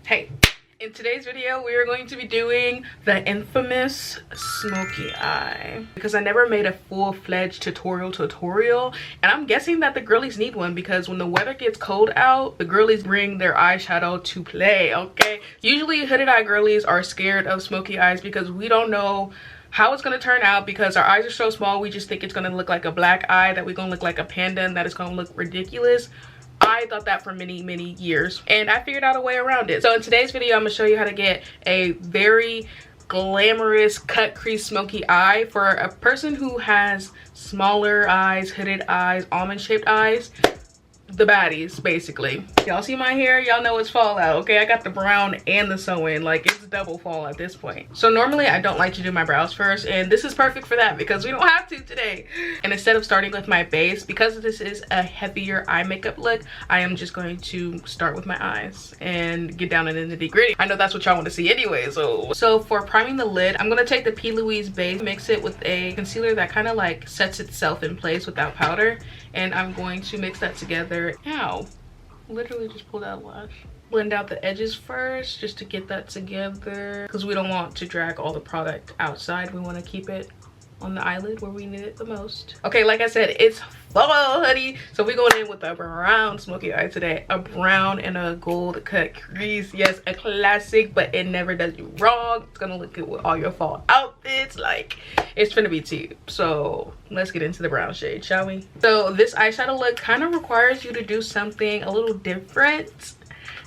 Hey, in today's video we are going to be doing the infamous smoky eye because I never made a full-fledged tutorial, and I'm guessing that the girlies need one because when the weather gets cold out, the girlies bring their eyeshadow to play. Okay, usually hooded eye girlies are scared of smoky eyes because we don't know how it's going to turn out because our eyes are so small. We just think it's going to look like a black eye, that we're going to look like a panda, and that it's going to look ridiculous. I thought that for many years, and I figured out a way around it. So in today's video, I'm gonna show you how to get a very glamorous cut crease smoky eye for a person who has smaller eyes, hooded eyes, almond shaped eyes. The baddies, basically. Y'all see my hair? Y'all know it's fallout. Okay, I got the brown and the sew-in, like it's double fall at this point. So normally I don't like to do my brows first, and this is perfect for that because we don't have to today. And instead of starting with my base, because this is a heavier eye makeup look, I am just going to start with my eyes and get down into the nitty-gritty. I know that's what y'all want to see anyway. So for priming the lid, I'm gonna take the P. Louise base, mix it with a concealer that kind of like sets itself in place without powder, and I'm going to mix that together. Ow, literally just pulled out a lash. Blend out the edges first just to get that together because we don't want to drag all the product outside. We want to keep it on the eyelid where we need it the most. Okay, like I said, it's fall, honey. So we're going in with a brown smoky eye today. A brown and a gold cut crease. Yes, a classic, but it never does you wrong. It's gonna look good with all your fall outfits. Like, it's gonna be tea. So let's get into the brown shade, shall we? So this eyeshadow look kind of requires you to do something a little different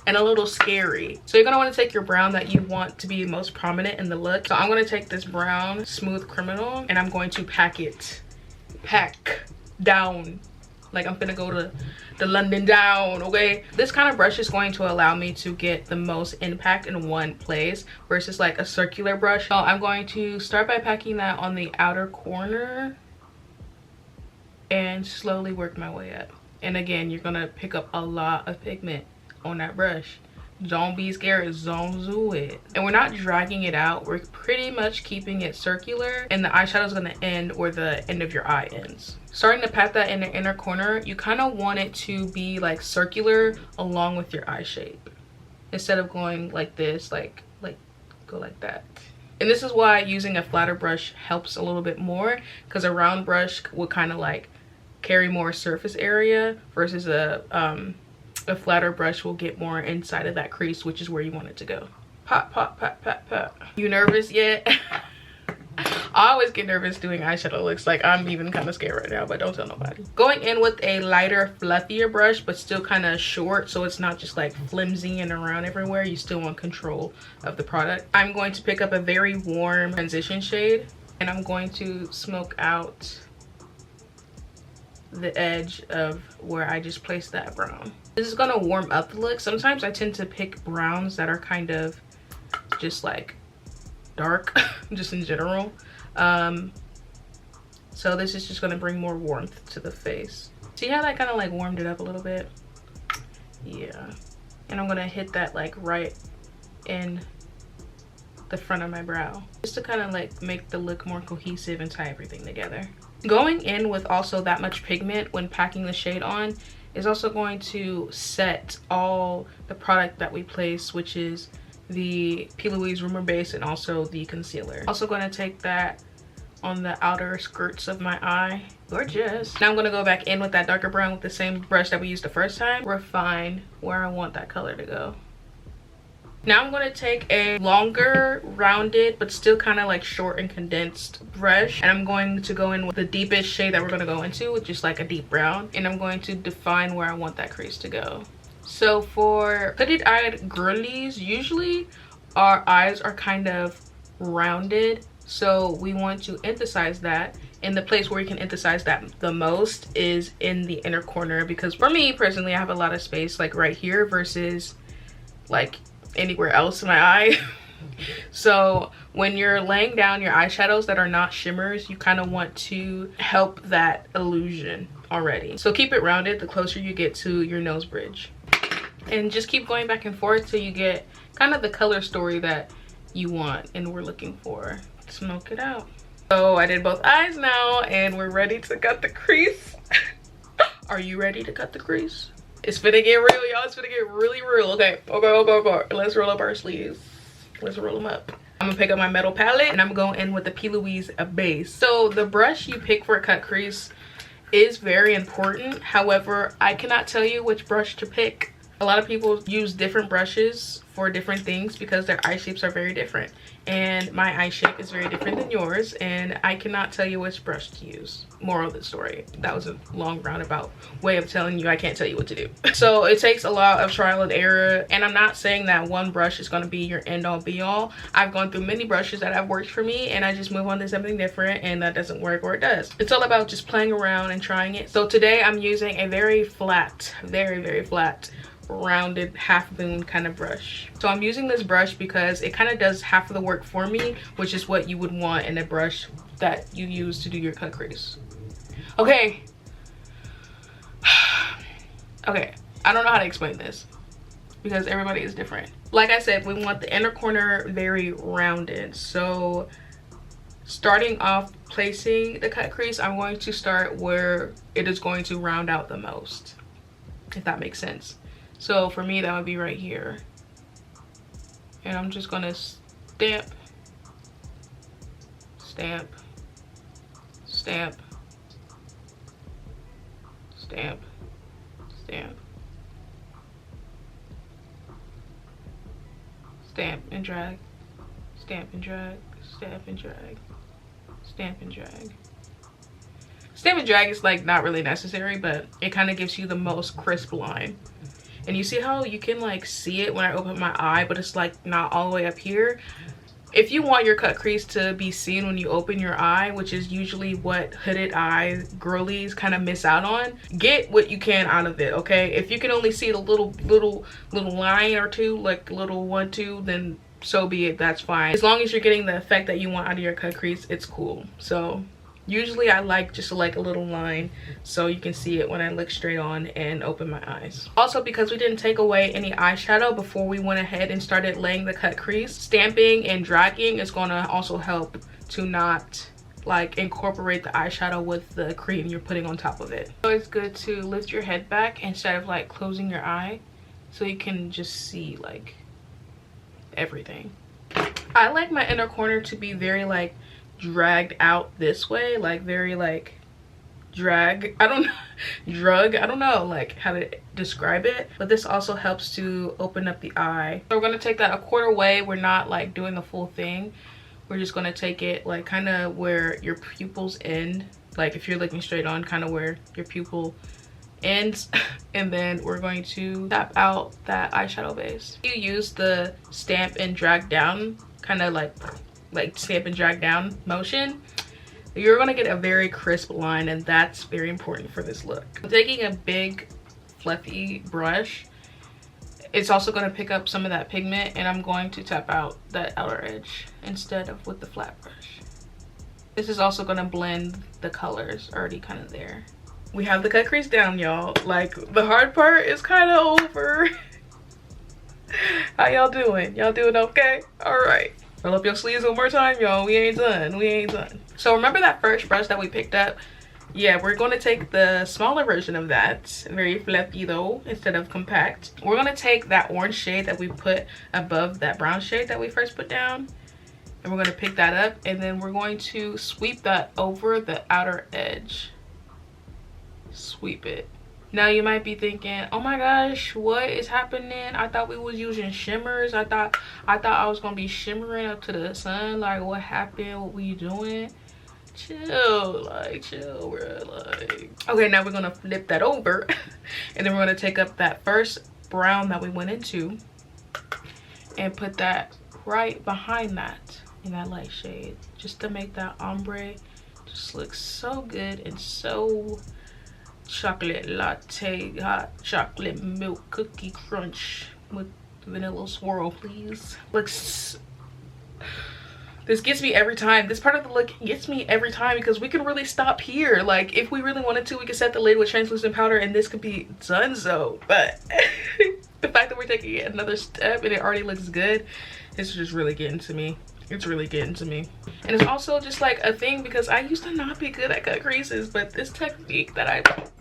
and a little scary. So you're gonna want to take your brown that you want to be most prominent in the look. So I'm gonna take this brown Smooth Criminal and I'm going to pack down. Like I'm gonna go to the London down, okay? This kind of brush is going to allow me to get the most impact in one place versus like a circular brush. So I'm going to start by packing that on the outer corner and slowly work my way up. And again, you're gonna pick up a lot of pigment on that brush. Don't be scared, don't do it. And we're not dragging it out, we're pretty much keeping it circular, and the eyeshadow is going to end where the end of your eye ends. Starting to pat that in the inner corner, you kind of want it to be like circular along with your eye shape instead of going like this, like go like that. And this is why using a flatter brush helps a little bit more, because a round brush would kind of like carry more surface area versus a flatter brush will get more inside of that crease, which is where you want it to go. Pop, pop, pop, pop, pop. You nervous yet? I always get nervous doing eyeshadow looks. Like, I'm even kind of scared right now, but don't tell nobody. Going in with a lighter, fluffier brush, but still kind of short, so it's not just like flimsy and around everywhere. You still want control of the product. I'm going to pick up a very warm transition shade, and I'm going to smoke out the edge of where I just placed that brown. This is gonna warm up the look. Sometimes I tend to pick browns that are kind of just like dark, just in general. So this is just gonna bring more warmth to the face. See how that kind of like warmed it up a little bit? Yeah. And I'm gonna hit that like right in the front of my brow, just to kind of like make the look more cohesive and tie everything together. Going in with also that much pigment when packing the shade on is also going to set all the product that we place, which is the P. Louise Rumor Base and also the concealer. Also going to take that on the outer skirts of my eye. Gorgeous. Now I'm going to go back in with that darker brown with the same brush that we used the first time. Refine where I want that color to go. Now I'm going to take a longer, rounded, but still kind of like short and condensed brush. And I'm going to go in with the deepest shade that we're going to go into, which is like a deep brown. And I'm going to define where I want that crease to go. So for hooded-eyed girlies, usually our eyes are kind of rounded. So we want to emphasize that. And the place where we can emphasize that the most is in the inner corner. Because for me, personally, I have a lot of space like right here versus like anywhere else in my eye. So when you're laying down your eyeshadows that are not shimmers, you kind of want to help that illusion already. So keep it rounded the closer you get to your nose bridge, and just keep going back and forth till you get kind of the color story that you want and we're looking for. Smoke it out. So I did both eyes now and we're ready to cut the crease. Are you ready to cut the crease? It's finna get real, y'all. It's finna get really real. Okay, okay. Let's roll up our sleeves. Let's roll them up. I'm gonna pick up my metal palette and I'm going in with the P. Louise base. So the brush you pick for a cut crease is very important. However, I cannot tell you which brush to pick. A lot of people use different brushes for different things because their eye shapes are very different. And my eye shape is very different than yours, and I cannot tell you which brush to use. Moral of the story. That was a long roundabout way of telling you I can't tell you what to do. So it takes a lot of trial and error, and I'm not saying that one brush is going to be your end all be all. I've gone through many brushes that have worked for me, and I just move on to something different, and that doesn't work or it does. It's all about just playing around and trying it. So today I'm using a very flat, very flat, rounded half moon kind of brush. So I'm using this brush because it kind of does half of the work for me, which is what you would want in a brush that you use to do your cut crease. Okay. Okay, I don't know how to explain this because everybody is different. Like I said, we want the inner corner very rounded. So starting off placing the cut crease, I'm going to start where it is going to round out the most, if that makes sense. So for me, that would be right here. And I'm just gonna stamp, stamp, stamp, stamp, stamp, stamp and drag, stamp and drag, stamp and drag, stamp and drag. Stamp and drag is like not really necessary, but it kind of gives you the most crisp line. And you see how you can like see it when I open my eye, but it's like not all the way up here. If you want your cut crease to be seen when you open your eye, which is usually what hooded eye girlies kind of miss out on, get what you can out of it, okay? If you can only see the little line or two, like little 1, 2, then so be it, that's fine. As long as you're getting the effect that you want out of your cut crease, it's cool. So usually I like just like a little line so you can see it when I look straight on and open my eyes. Also, because we didn't take away any eyeshadow before we went ahead and started laying the cut crease, stamping and dragging is going to also help to not like incorporate the eyeshadow with the cream you're putting on top of it. So it's good to lift your head back instead of like closing your eye so you can just see like everything. I like my inner corner to be very like dragged out this way, like very like drag, I don't know like how to describe it, but this also helps to open up the eye. So we're going to take that a quarter way. We're not like doing the full thing, we're just going to take it like kind of where your pupils end, like if you're looking straight on, kind of where your pupil ends. And then we're going to tap out that eyeshadow base. You use the stamp and drag down, kind of like stamp and drag down motion, you're gonna get a very crisp line, and that's very important for this look. I'm taking a big fluffy brush. It's also going to pick up some of that pigment, and I'm going to tap out that outer edge instead of with the flat brush. This is also going to blend the colors already kind of there. We have the cut crease down, y'all. Like, the hard part is kind of over. How y'all doing? Y'all doing okay? All right. Roll up your sleeves one more time, y'all. We ain't done. We ain't done. So remember that first brush that we picked up? Yeah, we're going to take the smaller version of that. Very fluffy though, instead of compact. We're going to take that orange shade that we put above that brown shade that we first put down. And we're going to pick that up. And then we're going to sweep that over the outer edge. Sweep it. Now you might be thinking, oh my gosh, what is happening? I thought we was using shimmers. I thought I was gonna be shimmering up to the sun. Like, what happened? What were you doing? Chill, like, chill, bro. Like, okay, now we're gonna flip that over and then we're gonna take up that first brown that we went into and put that right behind that in that light shade, just to make that ombre just look so good and so chocolate latte, hot chocolate milk cookie crunch with vanilla swirl, please. Looks, this gets me every time. This part of the look gets me every time because we can really stop here. Like, if we really wanted to, we could set the lid with translucent powder and this could be done so. But the fact that we're taking it another step and it already looks good, it's just really getting to me. It's really getting to me. And it's also just like a thing because I used to not be good at cut creases, but this technique that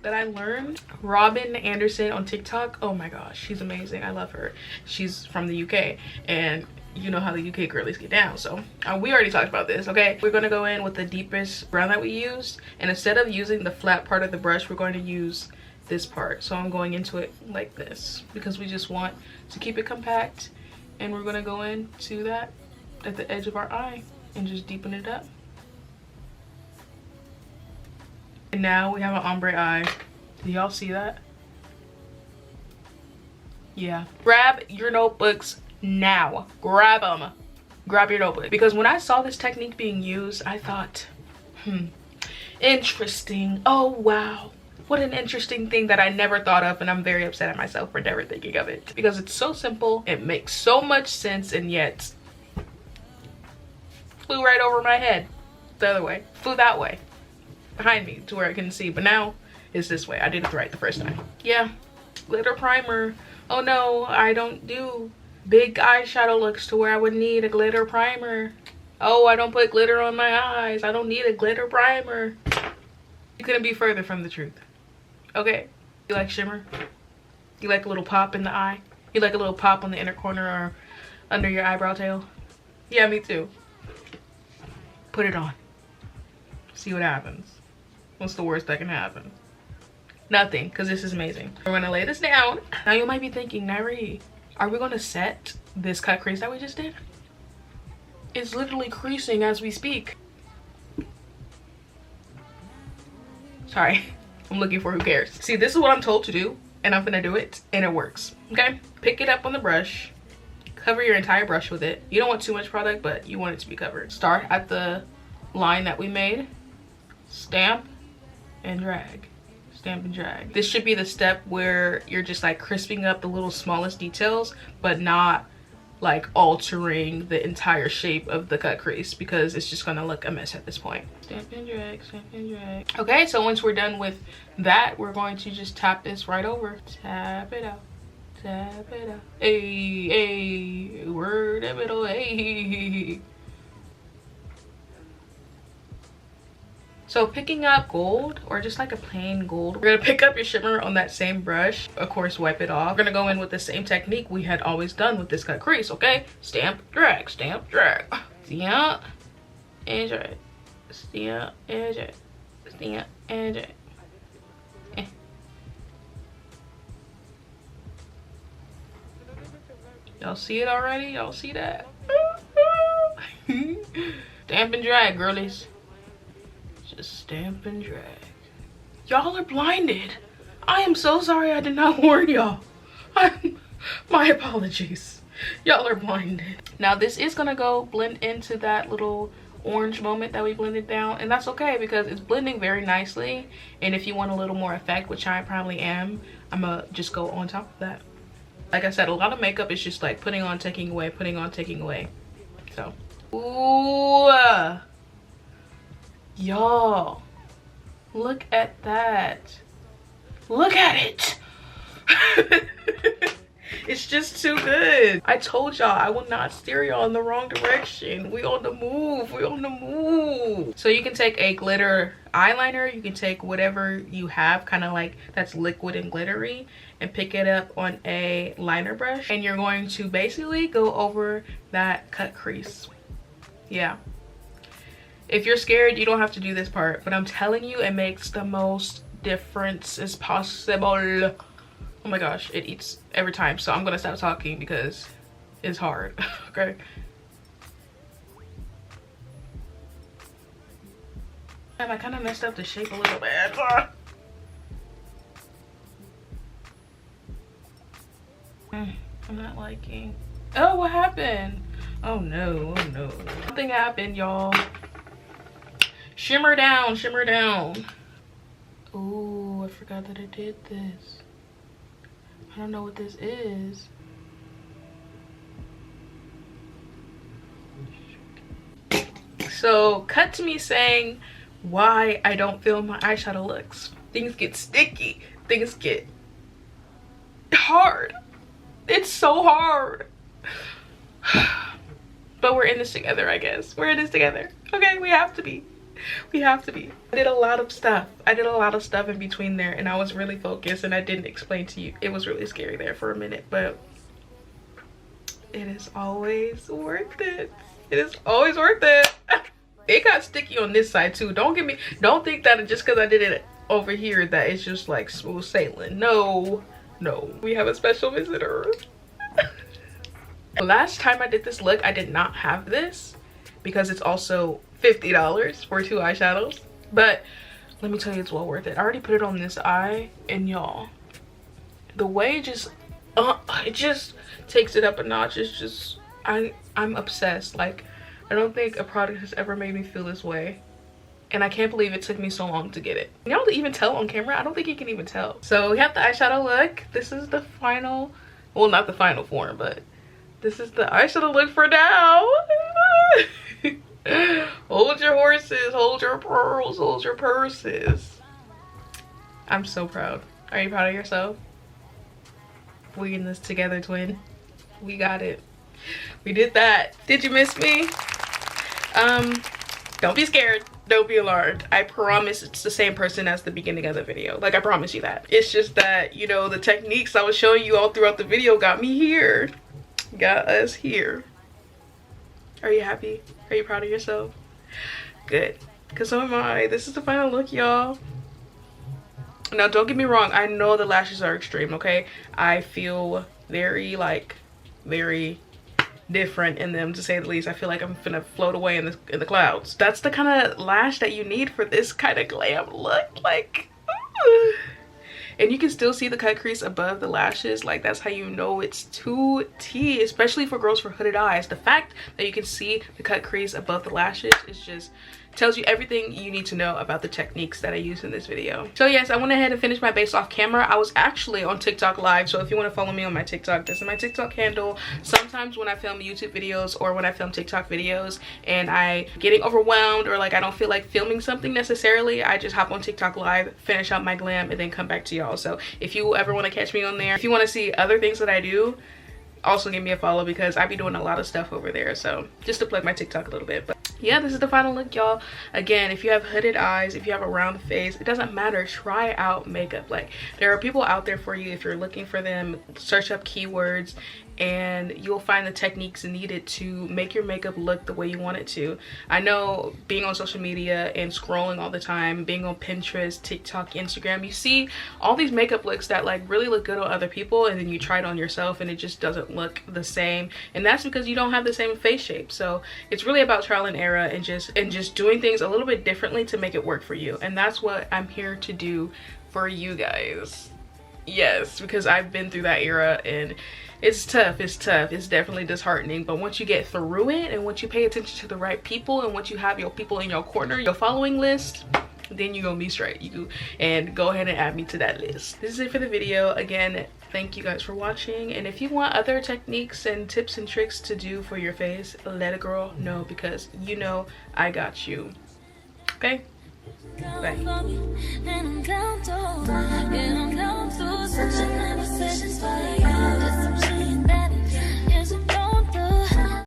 I learned, Robin Anderson on TikTok, oh my gosh, she's amazing. I love her. She's from the UK, and you know how the UK girlies get down. So we already talked about this. Okay, we're gonna go in with the deepest brown that we used, and instead of using the flat part of the brush, we're going to use this part. So I'm going into it like this because we just want to keep it compact, and we're gonna go into that at the edge of our eye and just deepen it up. And now we have an ombre eye. Do y'all see that? Yeah. Grab your notebooks now. Grab them. Grab your notebook. Because when I saw this technique being used, I thought, interesting. Oh, wow. What an interesting thing that I never thought of, and I'm very upset at myself for never thinking of it. Because it's so simple, it makes so much sense, and yet flew right over my head the other way. Flew that way. Behind me to where I couldn't see, but now it's this way. I did it right the first time. Yeah. Glitter primer. Oh no, I don't do big eyeshadow looks to where I would need a glitter primer. Oh, I don't put glitter on my eyes. I don't need a glitter primer. You couldn't be further from the truth. Okay? You like shimmer? You like a little pop in the eye? You like a little pop on the inner corner or under your eyebrow tail? Yeah, me too. Put it on. See what happens. What's the worst that can happen? Nothing, because this is amazing. We're gonna lay this down. Now you might be thinking, Nyre, are we gonna set this cut crease that we just did? It's literally creasing as we speak. Sorry, I'm looking for who cares. See, this is what I'm told to do, and I'm gonna do it, and it works. Okay, pick it up on the brush, cover your entire brush with it. You don't want too much product, but you want it to be covered. Start at the line that we made, stamp and drag. Stamp and drag. This should be the step where you're just like crisping up the little smallest details, but not like altering the entire shape of the cut crease, because it's just gonna look a mess at this point. Stamp and drag, stamp and drag. Okay, so once we're done with that, we're going to just tap this right over. Tap it out. Tap it out. Hey, hey, word of it, hey. So picking up gold, or just like a plain gold, we're gonna pick up your shimmer on that same brush. Of course, wipe it off. We're gonna go in with the same technique we had always done with this cut crease, okay? Stamp, drag, stamp, drag. Stamp and drag. Stamp and drag. Stamp and drag. Y'all see it already? Y'all see that? Stamp and drag, girlies. Just stamp and drag. Y'all are blinded. I am so sorry I did not warn y'all. My apologies. Y'all are blinded. Now this is gonna go blend into that little orange moment that we blended down, and that's okay because it's blending very nicely. And if you want a little more effect, which I probably am, I'm gonna just go on top of that. Like I said, a lot of makeup is just like putting on, taking away, putting on, taking away. So, ooh, y'all, look at that. Look at it. It's just too good. I told y'all I will not steer y'all in the wrong direction. We on the move. We on the move. So you can take a glitter eyeliner. You can take whatever you have kind of like that's liquid and glittery and pick it up on a liner brush. And you're going to basically go over that cut crease. Yeah. If you're scared, you don't have to do this part. But I'm telling you, it makes the most difference as possible. Oh my gosh, it eats every time. So I'm gonna stop talking because it's hard. Okay. And I kind of messed up the shape a little bit. I'm not liking. Oh, what happened? Oh no, oh no. Something happened, y'all. Shimmer down, shimmer down. Oh, I forgot that I did this. I don't know what this is. So cut to me saying why I don't feel my eyeshadow looks. Things get sticky. Things get hard. It's so hard. But but we're in this together, I guess. We're in this together. Okay, we have to be. We have to be. I did a lot of stuff. I did a lot of stuff in between there, and I was really focused, and I didn't explain to you. It was really scary there for a minute, but it is always worth it. It is always worth it. It got sticky on this side too. Don't think that just because I did it over here that it's just like smooth sailing. No, no. We have a special visitor. Last time I did this look, I did not have this because it's also $50 for 2 eyeshadows. But let me tell you, it's well worth it. I already put it on this eye, and y'all, the way it just takes it up a notch. It's just, I'm obsessed. Like, I don't think a product has ever made me feel this way, and I can't believe it took me so long to get it. Y'all even tell on camera? I don't think you can even tell. So we have the eyeshadow look. This is the final, well, not the final form, but this is the eyeshadow look for now. Hold your horses, hold your pearls, hold your purses. I'm so proud. Are you proud of yourself? We in this together, twin. We got it. We did that. Did you miss me? Don't be scared. Don't be alarmed. I promise it's the same person as the beginning of the video. Like, I promise you that. It's just that, you know, the techniques I was showing you all throughout the video got me here. Got us here. Are you happy? Are you proud of yourself? Good. Because so am I. This is the final look, y'all. Now, don't get me wrong. I know the lashes are extreme, okay? I feel very different in them, to say the least. I feel like I'm finna float away in the clouds. That's the kind of lash that you need for this kind of glam look. Like, ooh. And you can still see the cut crease above the lashes. Like, that's how you know it's 2T, especially for girls for hooded eyes. The fact that you can see the cut crease above the lashes is just tells you everything you need to know about the techniques that I use in this video. So yes, I went ahead and finished my base off camera. I was actually on TikTok live, so if you want to follow me on my TikTok, this is my TikTok handle. Sometimes when I film YouTube videos or when I film TikTok videos and I getting overwhelmed, or like I don't feel like filming something necessarily, I just hop on TikTok live, finish up my glam, and then come back to y'all. So if you ever want to catch me on there, if you want to see other things that I do, also give me a follow, because I be doing a lot of stuff over there. So just to plug my TikTok a little bit. But yeah, this is the final look, y'all. Again, if you have hooded eyes, if you have a round face, it doesn't matter. Try out makeup. Like, there are people out there for you. If you're looking for them, search up keywords and you'll find the techniques needed to make your makeup look the way you want it to. I know, being on social media and scrolling all the time, being on Pinterest, TikTok, Instagram, you see all these makeup looks that like really look good on other people, and then you try it on yourself and it just doesn't look the same, and that's because you don't have the same face shape. So it's really about trial and error and just doing things a little bit differently to make it work for you, and that's what I'm here to do for you guys. Yes, because I've been through that era and it's tough. It's definitely disheartening, but once you get through it and once you pay attention to the right people and once you have your people in your corner, your following list, then you're gonna be straight. And go ahead and add me to that list. This is it for the video. Again, thank you guys for watching, and if you want other techniques and tips and tricks to do for your face, let a girl know, because you know I got you. Okay, bye.